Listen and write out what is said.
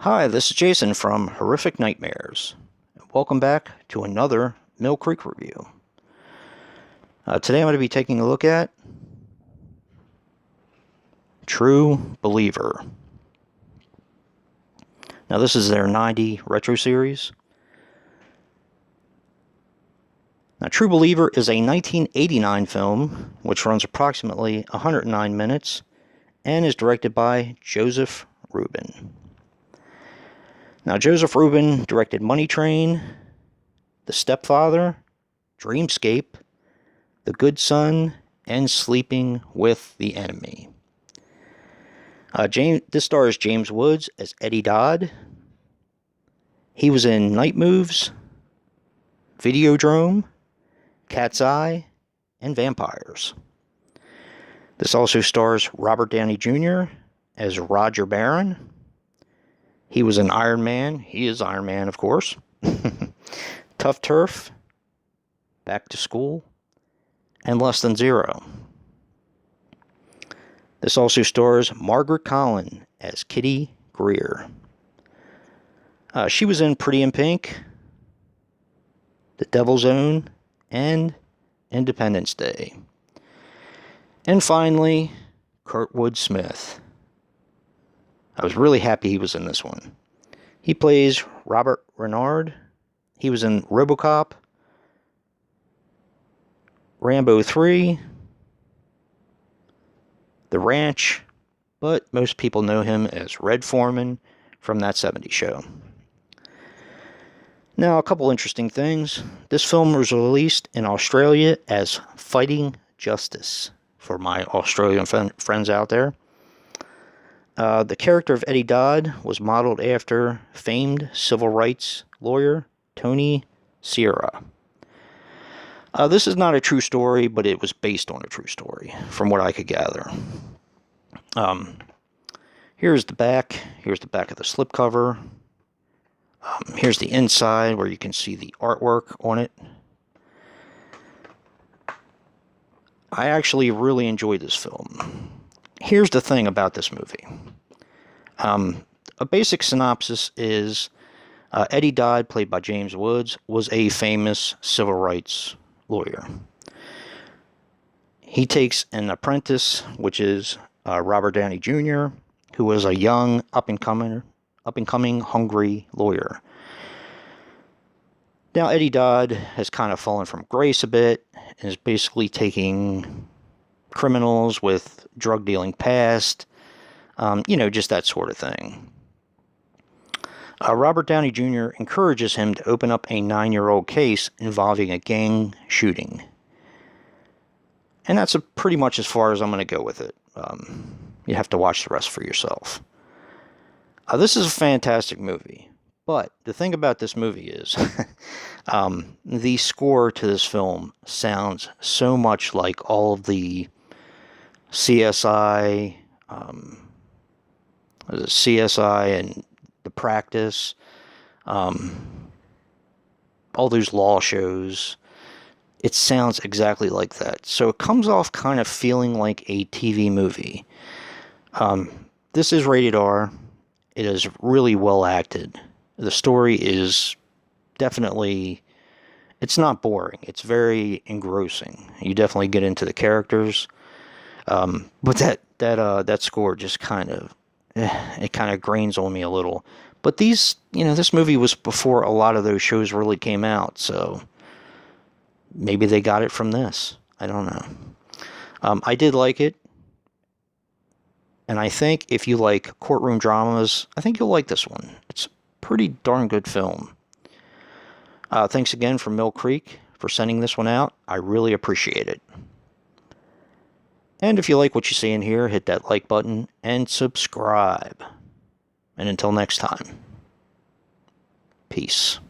Hi, this is Jason from Horrific Nightmares. Welcome back to another Mill Creek review. Today I'm going to be taking a look at True Believer. Now this is their 90 retro series. Now True Believer is a 1989 film which runs approximately 109 minutes and is directed by Joseph Ruben. Now, Joseph Ruben directed Money Train, The Stepfather, Dreamscape, The Good Son, and Sleeping with the Enemy. This stars James Woods as Eddie Dodd. He was in Night Moves, Videodrome, Cat's Eye, and Vampires. This also stars Robert Downey Jr. as Roger Barron. He was in Iron Man. He is Iron Man, of course. Tough Turf, Back to School, and Less Than Zero. This also stars Margaret Collin as Kitty Greer. She was in Pretty in Pink, The Devil's Own, and Independence Day. And finally, Kurtwood Smith. I was really happy he was in this one. He plays Robert Renard. He was in RoboCop, Rambo 3, The Ranch, but most people know him as Red Foreman from That 70s Show. Now, a couple interesting things. This film was released in Australia as Fighting Justice, for my Australian friends out there. The character of Eddie Dodd was modeled after famed civil rights lawyer Tony Sierra. This is not a true story, but it was based on a true story, from what I could gather. Here's the back. Here's the back of the slipcover. Here's the inside, where you can see the artwork on it. I actually really enjoyed this film. Here's the thing about this movie. A basic synopsis is Eddie Dodd, played by James Woods, was a famous civil rights lawyer. He takes an apprentice, which is Robert Downey Jr., who was a young, up-and-coming, hungry lawyer. Now, Eddie Dodd has kind of fallen from grace a bit and is basically taking criminals with drug-dealing past, just that sort of thing. Robert Downey Jr. encourages him to open up a 9-year-old case involving a gang shooting. And that's pretty much as far as I'm going to go with it. You have to watch the rest for yourself. This is a fantastic movie. But the thing about this movie is the score to this film sounds so much like all of the CSI and The Practice, all those law shows. It sounds exactly like that. So it comes off kind of feeling like a TV movie. This is rated R. It is really well acted. The story is definitely, it's not boring. It's very engrossing. You definitely get into the characters. But that score just kind of, it kind of grains on me a little. But this movie was before a lot of those shows really came out, so maybe they got it from this. I don't know. I did like it. And I think if you like courtroom dramas, I think you'll like this one. It's a pretty darn good film. Thanks again from Mill Creek for sending this one out. I really appreciate it. And if you like what you see in here, hit that like button and subscribe. And until next time, peace.